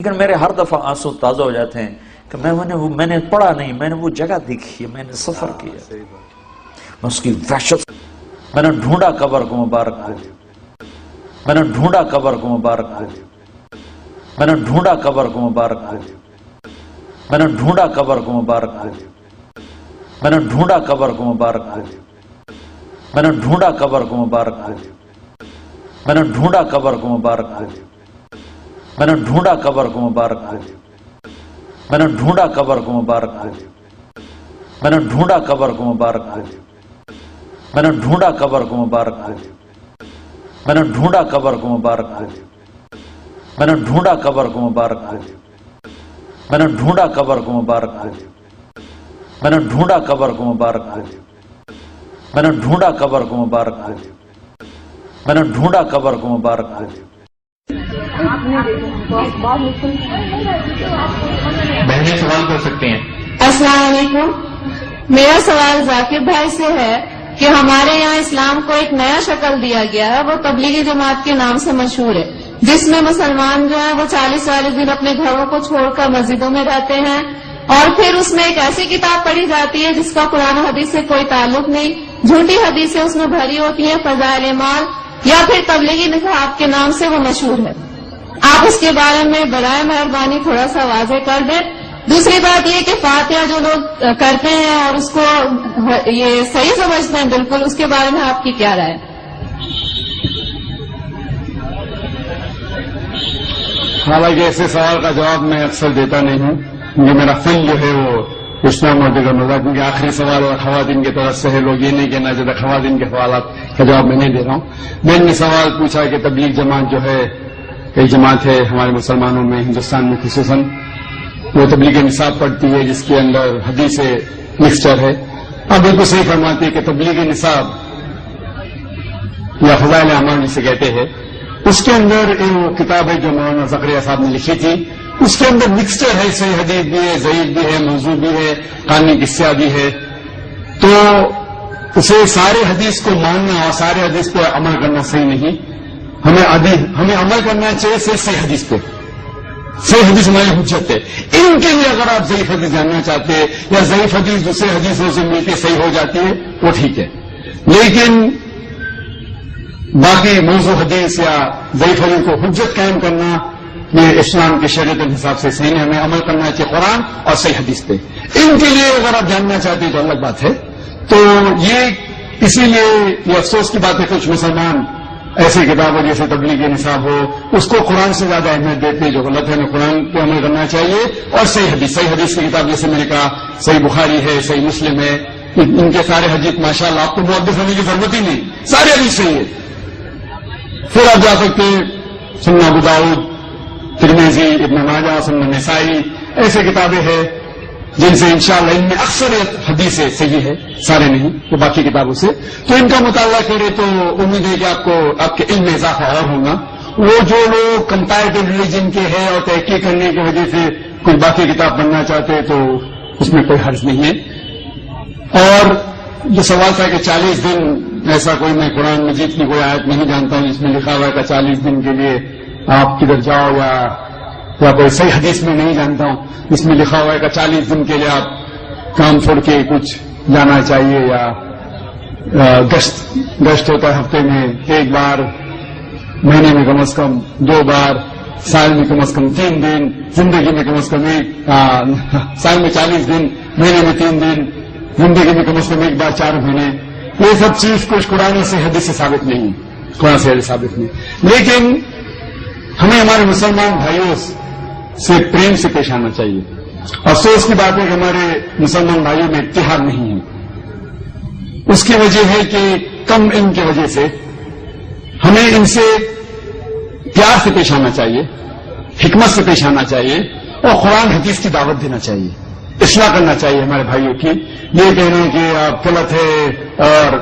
لیکن میرے ہر دفعہ آنسو تازہ ہو جاتے ہیں کہ میں نے پڑھا نہیں، میں نے وہ جگہ دیکھی، میں نے سفر کیا، میں اس کی وحشت، میں نے ڈھونڈا قبر کو مبارک کو، میں نے ڈھونڈا قبر کو مبارک کو، میں نے ڈھونڈا قبر کو مبارک کو، میں نے ڈھونڈا قبر کو مبارک کو، میں نے ڈھونڈا قبر کو مبارک کو، میں نے ڈھونڈا قبر کو مبارک کو، میں نے ڈھونڈا قبر کو مبارک کو، میں نے ڈھونڈا قبر کو مبارک کو، میں نے ڈھونڈا قبر کو مبارک کو، میں نے ڈھونڈا قبر کو مبارک کو، میں نے ڈھونڈا قبر کو مبارک کو، میں نے ڈھونڈا قبر کو مبارک کو، میں نے ڈھونڈا قبر کو مبارک کو، میں نے ڈھونڈا قبر کو مبارک کو، میں نے ڈھونڈا قبر کو مبارک کو، میں نے ڈھونڈا قبر کو مبارک کو، میں نے ڈھونڈا قبر کو مبارک کو۔ بہنیں سوال کر سکتے ہیں۔ السلام علیکم، میرا سوال ذاکر بھائی سے ہے کہ ہمارے یہاں اسلام کو ایک نیا شکل دیا گیا ہے، وہ تبلیغی جماعت کے نام سے مشہور ہے، جس میں مسلمان جو ہیں وہ 40 دن اپنے گھروں کو چھوڑ کر مسجدوں میں رہتے ہیں، اور پھر اس میں ایک ایسی کتاب پڑھی جاتی ہے جس کا قرآن و حدیث سے کوئی تعلق نہیں، جھوٹی حدیثیں اس میں بھری ہوتی ہیں، فضائل اعمال یا پھر تبلیغی نصاب کے نام سے وہ مشہور ہے۔ آپ اس کے بارے میں برائے مہربانی تھوڑا سا واضح کر دیں۔ دوسری بات یہ کہ فاتحہ جو لوگ کرتے ہیں اور اس کو یہ صحیح سمجھتے ہیں بالکل، اس کے بارے میں آپ کی کیا رائے؟ حالانکہ ایسے سوال کا جواب میں اکثر دیتا نہیں ہوں، کیونکہ میرا فن جو ہے وہ اسلام اور دیگر مذاہب، کیونکہ آخری سوال اور خواتین کی طرف سے ہے، لوگ یہ نہیں کہنا چاہتے خواتین کے سوالات کا جواب میں نہیں دے رہا ہوں۔ میں نے سوال پوچھا کہ تبلیغ جماعت جو ہے ایک جماعت ہے ہمارے مسلمانوں میں، ہندوستان میں خصوصاً، وہ تبلیغ نصاب پڑھتی ہے جس کے اندر حدیث مکسچر ہے۔ اب بالکل صحیح فرماتی ہے کہ تبلیغ نصاب یا فضائل اعمال جسے کہتے ہیں، اس کے اندر وہ کتاب ہے جو مولانا زکریا صاحب نے لکھی تھی، اس کے اندر مکسچر ہے، صحیح حدیث بھی ہے، ضعیف بھی ہے، موضوع بھی ہے، قانونی قصہ بھی ہے، تو اسے سارے حدیث کو ماننا اور سارے حدیث پہ عمل کرنا صحیح نہیں۔ ہمیں عمل کرنا چاہیے صحیح حدیث پہ، صحیح حدیث ہماری حجت ہے۔ ان کے لیے اگر آپ ضعیف حدیث جاننا چاہتے ہیں یا ضعیف حدیث دوسرے حدیثوں سے مل کے صحیح ہو جاتی ہے وہ ٹھیک ہے، لیکن باقی موضوع حدیث یا ضعیف حدیث کو حجت قائم کرنا یہ اسلام کے شریعت کے حساب سے صحیح نہیں۔ ہمیں عمل کرنا چاہیے قرآن اور صحیح حدیث پہ۔ ان کے لیے اگر آپ جاننا چاہتے ہیں تو الگ بات ہے۔ تو یہ اسی لیے یہ افسوس کی بات ہے کچھ مسلمان ایسی کتابوں جیسے تبلیغ نصاب ہو اس کو قرآن سے زیادہ اہمیت دیتے ہیں، جو غلط ہے۔ ہمیں قرآن پہ عمل کرنا چاہیے اور صحیح حدیث کی کتاب جیسے میں نے کہا صحیح بخاری ہے، صحیح مسلم ہے، ان کے سارے حدیث ماشاءاللہ آپ کو محدث ہونے کی ضرورت ہی نہیں، سارے حدیث صحیح ہے۔ پھر آپ جا سکتے ہیں سنن ابو داؤد، ترمذی، ابن ماجہ، سنن نسائی، ایسے کتابیں ہیں جن سے انشاءاللہ ان میں اکثریت حدیثیں صحیح ہے، سارے نہیں تو باقی کتابوں سے، تو ان کا مطالعہ کرے تو امید ہے کہ آپ کے علم میں اضافہ اور ہوگا۔ وہ جو لوگ کمپیریٹو ریلیجن کے ہیں اور تحقیق کرنے کی وجہ سے کوئی باقی کتاب پڑھنا چاہتے ہیں تو اس میں کوئی حرج نہیں ہے۔ اور جو سوال تھا کہ 40 دن ایسا کوئی میں قرآن مجید کی کوئی آیت نہیں جانتا ہوں جس میں لکھا ہوا ہے کہ 40 دن کے لیے آپ کدھر جاؤ، یا کوئی صحیح حدیث میں نہیں جانتا ہوں اس میں لکھا ہوا ہے کہ 40 دن کے لیے آپ کام چھوڑ کے کچھ جانا چاہیے، یا گشت ہوتا ہے ہفتے میں 1 بار، مہینے میں کم از کم 2 بار، سال میں کم از کم 3 دن، زندگی میں کم از کم سال میں 40 دن، مہینے میں 3 دن، زندگی میں کم از کم 1 بار 4 مہینے۔ یہ سب چیز کچھ قرآن سے حدیث سے ثابت نہیں، قرآن سے حدیث ثابت نہیں، لیکن ہمیں ہمارے مسلمان بھائیوں سے پریم سے پیش آنا چاہیے۔ افسوس کی بات ہے کہ ہمارے مسلمان بھائیوں میں اتحاد نہیں ہے۔ اس کی وجہ ہے کہ کم علم کی وجہ سے ہمیں ان سے پیار سے پیش آنا چاہیے، حکمت سے پیش آنا چاہیے اور قرآن حدیث کی دعوت دینا چاہیے، اصلاح کرنا چاہیے ہمارے بھائیوں کی۔ یہ کہنا کہ آپ غلط ہے اور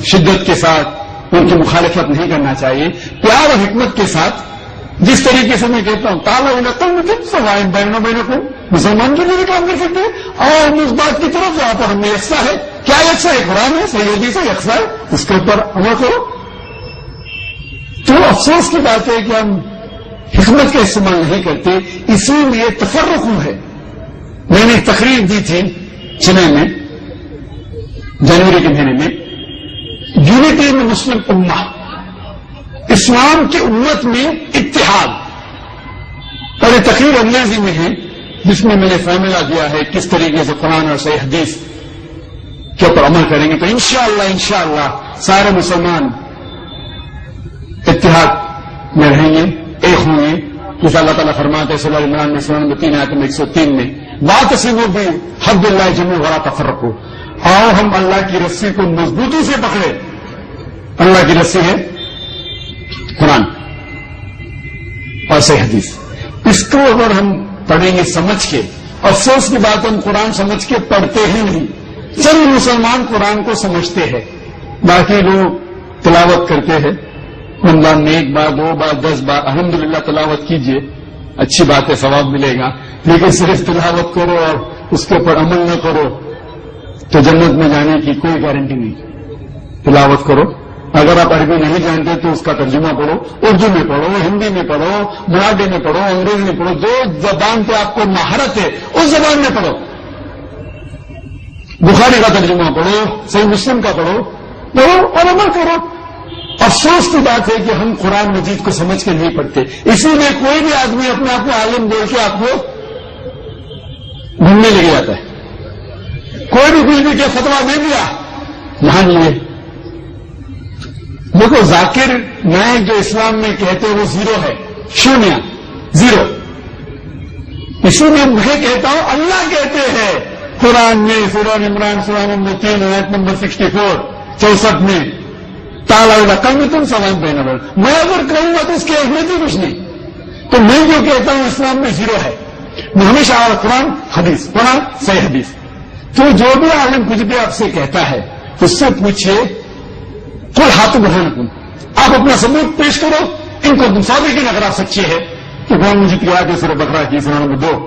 شدت کے ساتھ ان کی مخالفت نہیں کرنا چاہیے، پیار اور حکمت کے ساتھ۔ جس طریقے سے میں کہتا ہوں تالا سوائن بہنوں بہنوں کو مسلمان کے لیے کام کر سکتے ہیں، اور اس بات کی طرف جہاں پر ہم نے یکساں ہے، کیا یکساں ہے؟ قرآن ہے، صحیح حدیث ہے، یکساں ہے، اس کے اوپر عمل کرو۔ تو افسوس کی بات ہے کہ ہم حکمت کا استعمال نہیں کرتے، اسی لیے تفرق ہے۔ میں نے ایک تقریر دی تھی چنئی میں جنوری کے مہینے میں، یونٹی میں مسلم امہ، اسلام کی امت میں اتحاد، اور یہ تقریر انگریزی میں ہے جس میں نے فارمولا دیا ہے کس طریقے سے قرآن اور صحیح حدیث کے اوپر عمل کریں گے تو انشاءاللہ سارے مسلمان اتحاد میں رہیں گے، ایک ہوں گے، جیسا اللہ تعالیٰ فرماتے ہیں سورہ عمران میں سورہ نمبر 3 آیت نمبر 103 میں، واعتصموا بحبل اللہ جميعا ولا تفرقوا، آؤ ہم اللہ کی رسی کو مضبوطی سے پکڑے۔ اللہ کی رسی ہے قرآن اور صحیح حدیث، اس کو اگر ہم پڑھیں گے سمجھ کے، افسوس کی بات ہم قرآن سمجھ کے پڑھتے ہی نہیں، چند مسلمان قرآن کو سمجھتے ہیں، باقی لوگ تلاوت کرتے ہیں، رمضان میں 1 بار 2 بار 10 بار الحمدللہ تلاوت کیجئے، اچھی بات ہے، ثواب ملے گا، لیکن صرف تلاوت کرو اور اس کے اوپر عمل نہ کرو تو جنت میں جانے کی کوئی گارنٹی نہیں۔ تلاوت کرو، اگر آپ عربی نہیں جانتے تو اس کا ترجمہ پڑھو، اردو میں پڑھو، ہندی میں پڑھو، مراٹھی میں پڑھو، انگریزی میں پڑھو، جو زبان پہ آپ کو مہارت ہے اس زبان میں پڑھو، بخاری کا ترجمہ پڑھو، صحیح مسلم کا پڑھو اور عمل کرو۔ افسوس کی بات ہے کہ ہم قرآن مجید کو سمجھ کے نہیں پڑھتے، اسی لیے کوئی بھی آدمی اپنے آپ کو عالم بول کے آپ کو گھومنے لے جاتا ہے، کوئی بھی کچھ بھی کہ فتویٰ دے دیا مان لیے۔ دیکھو ذاکر نائک جو اسلام میں کہتے ہیں وہ 0 ہے، 0۔ اسی لیے میں کہتا ہوں اللہ کہتے ہیں قرآن میں سورہ عمران سورہ نمبر 3 آیت نمبر 64 میں تالا کل میں تم سوام پہنا بول، میں اگر کہوں گا تو اس کی اہمیت ہی کچھ نہیں، تو میں جو کہتا ہوں اسلام میں 0 ہے، میں ہمیشہ قرآن حدیث، قرآن صحیح حدیث۔ تو جو بھی عالم کچھ بھی آپ سے کہتا ہے اس سے پوچھئے کوئی ہاتھ بڑھانا، آپ اپنا ثبوت پیش کرو، ان کو تم صادقین اگر آپ سچے ہیں تو قرآن مجید کی آیت سورہ بقرہ کی سورہ نمبر 2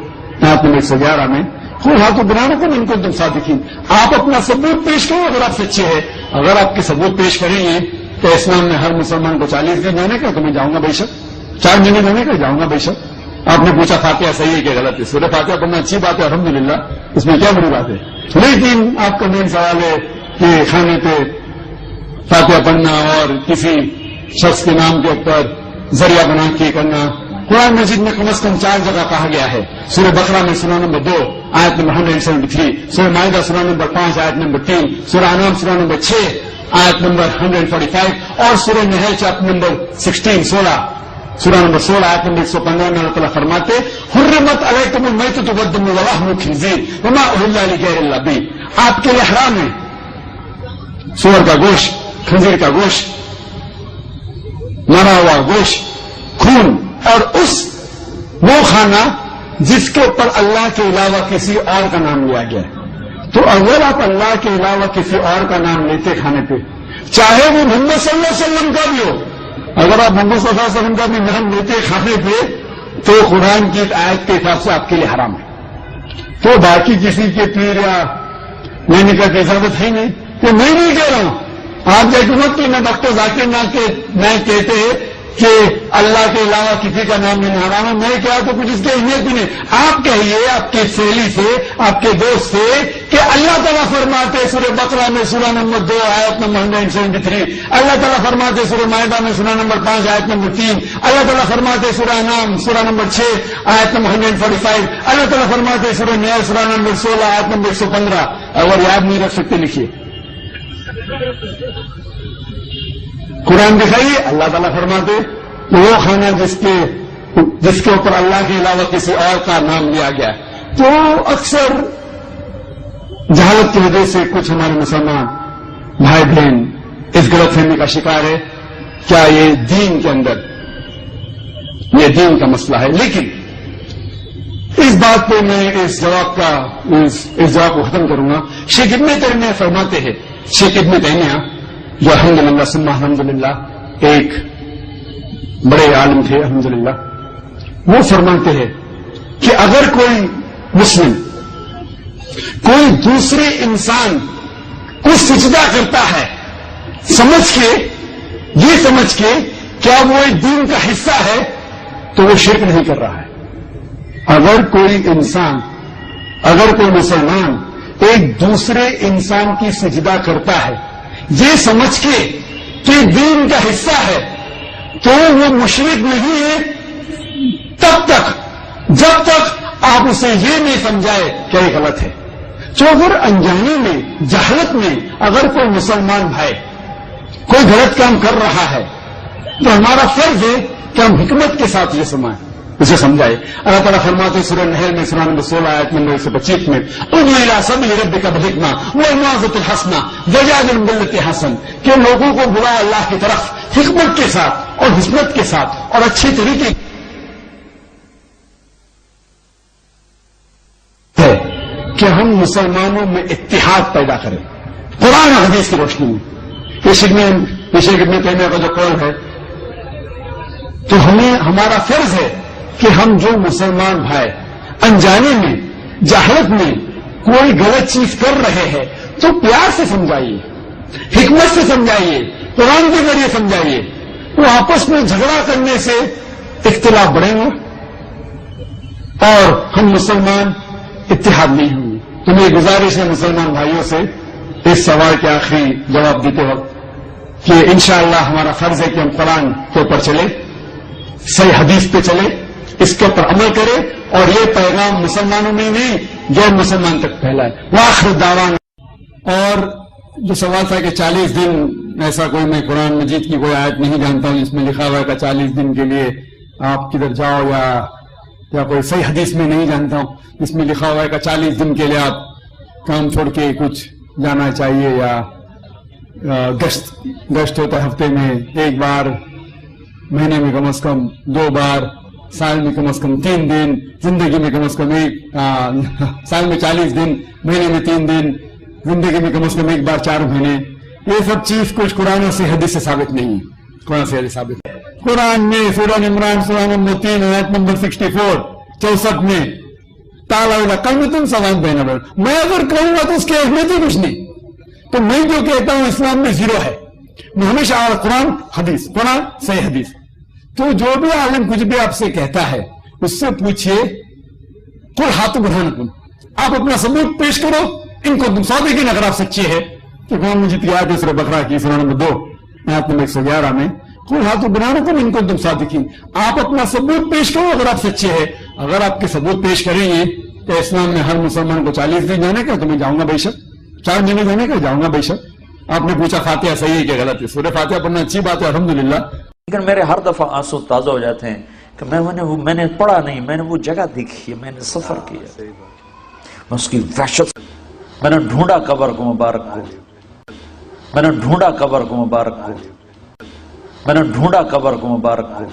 آیت نمبر 111 میں کوئی ہاتھ بڑھانا کو ان کو تم صادقین، آپ اپنا ثبوت پیش کرو اگر آپ سچے ہیں۔ اگر آپ کے ثبوت پیش کریں گے تو اسلام میں ہر مسلمان کو 40 دن جانے کا، تو میں جاؤں گا بے شک، 4 مہینے جانے کا جاؤں گا بے شک۔ آپ نے پوچھا فاتحہ صحیح ہے کہ غلط ہے، سورہ فاتحہ پڑھنا اچھی بات ہے الحمدللہ، اس میں کیا بڑی بات ہے، لیکن آپ کا مین سوال ہے کہ کھانے پہ فاتحہ پڑھنا اور کسی شخص کے نام کے اوپر ذریعہ بنا کے کرنا، قرآن مجید میں کم از کم 4 جگہ کہا گیا ہے، سورہ بقرہ میں سورہ نمبر 2 آیت نمبر 173، سورہ مائدہ سورہ نمبر 5 آیت نمبر 3، سورہ انعام سورہ نمبر 6 آیت نمبر 145 اور سورہ نحل چیپٹر نمبر 16 سورہ نمبر 16 آیت نمبر 115 میں اللہ تعالیٰ فرماتے حرمت علیکم المیتۃ والدم ولحم الخنزیر وما اہل لغیر اللہ بہ، آپ کے لیے حرام ہے سور کا گوشت، خنزیر کا گوشت، مرا ہوا گوشت، خون، اور وہ کھانا جس کے اوپر اللہ کے علاوہ کسی اور کا نام لیا گیا ہے۔ تو اگر آپ اللہ کے علاوہ کسی اور کا نام لیتے کھانے پہ، چاہے وہ محمد صلی اللہ علیہ وسلم کا بھی ہو، اگر آپ محمد صلی اللہ علیہ وسلم کا بھی نام لیتے کھانے پہ تو قرآن کی آیت کے حساب سے آپ کے لیے حرام ہے۔ تو باقی کسی کے پیر یا لینے کا اجازت ہے نہیں، تو میں نہیں کہہ رہا ہوں، آپ دیکھو کہ میں ڈاکٹر ذاکر نائک کہتے ہیں کہ اللہ کے علاوہ کسی کا نام لینا حرام ہے، میں کیا تو کچھ اس کی اہمیت بھی نہیں۔ آپ کہیے آپ کی سہیلی سے، آپ کے دوست سے کہ اللہ تعالیٰ فرماتے سورہ بقرہ میں سورہ نمبر 2 آیت نمبر 173، اللہ تعالیٰ فرماتے سورہ مائدہ میں سورہ نمبر 5 آیت نمبر 3، اللہ تعالیٰ فرماتے سورہ انعام سورہ نمبر 6 آیت نمبر 145، اللہ تعالیٰ فرماتے سورہ نحل سورہ نمبر 16 آیت نمبر 115۔ اگر یاد نہیں رکھ سکتے لکھیے، قرآن دکھائیے، اللہ تعالیٰ فرماتے وہ کھانا جس کے اوپر اللہ کے علاوہ کسی اور کا نام لیا گیا۔ تو اکثر جہالت کی وجہ سے کچھ ہمارے مسلمان بھائی بہن اس غلط فہمی کا شکار ہے، کیا یہ دین کے اندر یہ دین کا مسئلہ ہے؟ لیکن اس بات پہ میں اس جواب کو ختم کروں گا۔ شیخ ابن تیمیہ فرماتے ہیں، شیخ ابن تیمیہ جو الحمدللہ ثم الحمدللہ ایک بڑے عالم تھے الحمدللہ، وہ فرماتے ہیں کہ اگر کوئی مسلم کوئی دوسرے انسان کو سجدہ کرتا ہے یہ سمجھ کے کیا وہ ایک دین کا حصہ ہے، تو وہ شرک نہیں کر رہا ہے. اگر کوئی انسان، اگر کوئی مسلمان ایک دوسرے انسان کی سجدہ کرتا ہے یہ سمجھ کے کہ دین کا حصہ ہے تو وہ مشرک نہیں ہے تب تک جب تک آپ اسے یہ نہیں سمجھائے کہ یہ غلط ہے. تو اگر انجانے میں، جہالت میں اگر کوئی مسلمان بھائی کوئی غلط کام کر رہا ہے تو ہمارا فرض ہے کہ ہم حکمت کے ساتھ یہ سمجھائیں، اسے سمجھائے. اللہ تعالیٰ فرماتے ہیں سورہ نحل میں سورہ نمبر 16 آیت نمبر 125 میں ادعو الی سبیل ربک بالحکمہ والموعظۃ الحسنہ وجادلہم باللتی ہے احسن، کہ لوگوں کو بلا اللہ کی طرف حکمت کے ساتھ اور حکمت کے ساتھ اور اچھے طریقے ہے کہ ہم مسلمانوں میں اتحاد پیدا کریں قرآن اور حدیث کی روشنی میں. شیخ ابن تیمیہ کا جو قول ہے تو ہمارا فرض ہے کہ ہم جو مسلمان بھائی انجانے میں، جہالت میں کوئی غلط چیز کر رہے ہیں تو پیار سے سمجھائیے، حکمت سے سمجھائیے، قرآن کے ذریعے سمجھائیے. وہ آپس میں جھگڑا کرنے سے اختلاف بڑھیں گے اور ہم مسلمان اتحاد نہیں ہوں گے. تو میری گزارش ہے مسلمان بھائیوں سے اس سوال کے آخری جواب دیتے وقت کہ انشاءاللہ ہمارا فرض ہے کہ ہم قرآن کے اوپر چلے، صحیح حدیث پہ چلے، اس کے اوپر عمل کرے اور یہ پیغام مسلمانوں میں نہیں غیر مسلمان تک پھیلائے. وآخر دعوانا. اور جو سوال تھا کہ 40 دن ایسا کوئی، میں قرآن مجید کی کوئی آیت نہیں جانتا ہوں جس میں لکھا ہوا ہے کہ 40 دن کے لیے آپ کدھر جاؤ، یا کوئی صحیح حدیث میں نہیں جانتا ہوں جس میں لکھا ہوا ہے کہ 40 دن کے لیے آپ کام چھوڑ کے کچھ جانا چاہیے، یا گشت ہوتا ہے ہفتے میں 1 بار، مہینے میں کم از کم 2 بار، سال میں کم از کم 3 دن، زندگی میں کم از کم سال میں 40 دن، مہینے میں 3 دن، زندگی میں کم از کم 1 بار 4 مہینے. یہ سب چیز کچھ قرآن سے حدیث سے ثابت نہیں ہے. قرآن سے حدیث ثابت ہے. قرآن میں سورہ عمران سورہ نمبر 3 آیت نمبر 64 64 میں تعالیٰ کلمۃ سواء بیننا، میں اگر کہوں گا تو اس کی اہمیت ہی کچھ نہیں. تو میں جو کہتا ہوں اسلام میں 0 ہے. میں ہمیشہ قرآن حدیث، قرآن صحیح حدیث. تو جو بھی عالم کچھ بھی آپ سے کہتا ہے اس سے پوچھئے قل ہاتھ برہانکم، آپ اپنا ثبوت پیش کرو ان کو تم صادقین، اگر آپ سچے ہیں. کہ قرآن مجید کی آیت سورہ بقرہ کی سورہ نمبر 2 آیت نمبر 111 میں قل ہاتھ برہانکم ان کو تم صادقین، آپ اپنا ثبوت پیش کرو اگر آپ سچے ہیں. اگر آپ کے ثبوت پیش کریں گے کہ اسلام میں ہر مسلمان کو 40 دن جانے کا، تو میں جاؤں گا بے شک. 4 مہینے جانے کا جاؤں گا بے شک. آپ نے پوچھا فاتحہ صحیح ہے کہ غلط ہے، سورہ فاتحہ پڑھنا اچھی بات ہے الحمدللہ، لیکن میرے ہر دفعہ آنسو تازہ ہو جاتے ہیں کہ میں نے پڑھا نہیں، میں نے وہ جگہ دیکھی ہے، میں نے سفر کیا، میں اس کی وحشت، میں نے ڈھونڈا قبر کو مبارک کو، میں نے ڈھونڈا قبر کو مبارک کو، میں نے ڈھونڈا قبر کو مبارک کو،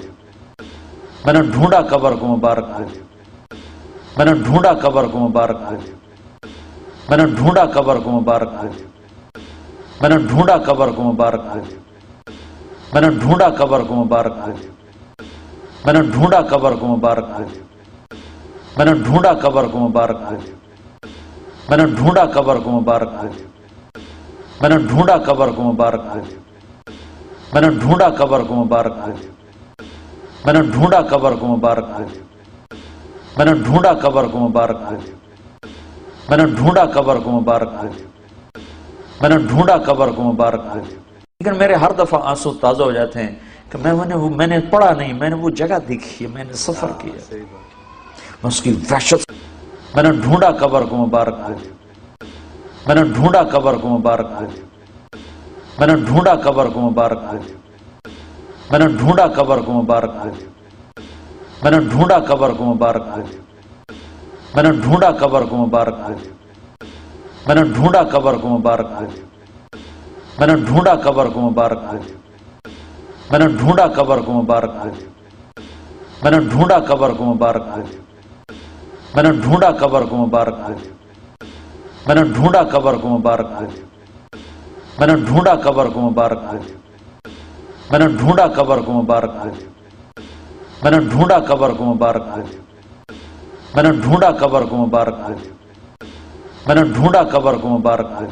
میں نے ڈھونڈا قبر کو مبارک کو، میں نے ڈھونڈا قبر کو مبارک کو، میں نے ڈھونڈا قبر کو مبارک کو، میں نے ڈھونڈا قبر کو مبارک کو، میں نے ڈھونڈا قبر کو مبارک کو، میں نے ڈھونڈا قبر کو مبارک کو، میں نے ڈھونڈا قبر کو مبارک کو، میں نے ڈھونڈا قبر کو مبارک کو، میں نے ڈھونڈا قبر کو مبارک کو، میں نے ڈھونڈا قبر کو مبارک کو، میں نے ڈھونڈا قبر کو مبارک کو، میں نے ڈھونڈا قبر کو مبارک کو، میں نے ڈھونڈا قبر کو مبارک کو، میں نے ڈھونڈا قبر کو مبارک کو. لیکن میرے ہر دفعہ آنسو تازہ ہو جاتے ہیں کہ میں نے پڑھا نہیں، میں نے وہ جگہ دیکھی ہے، میں نے سفر کیا، میں اس کی وحشت، میں نے ڈھونڈا قبر کو مبارک کو، میں نے ڈھونڈا قبر کو مبارک کو، میں نے ڈھونڈا قبر کو مبارک کو، میں نے ڈھونڈا قبر کو مبارک کو، میں نے ڈھونڈا قبر کو مبارک کو، میں نے ڈھونڈا قبر کو مبارک کو، میں نے ڈھونڈا قبر کو مبارک کو، میں نے ڈھونڈا قبر کو مبارک کو، میں نے ڈھونڈا قبر کو مبارک کو، میں نے ڈھونڈا قبر کو مبارک کو، میں نے ڈھونڈا قبر کو مبارک کو، میں نے ڈھونڈا قبر کو مبارک کو، میں نے ڈھونڈا قبر کو مبارک کو، میں نے ڈھونڈا قبر کو مبارک کو، میں نے ڈھونڈا قبر کو مبارک کو، میں نے ڈھونڈا قبر کو مبارک کو، میں نے ڈھونڈا قبر کو مبارک کو.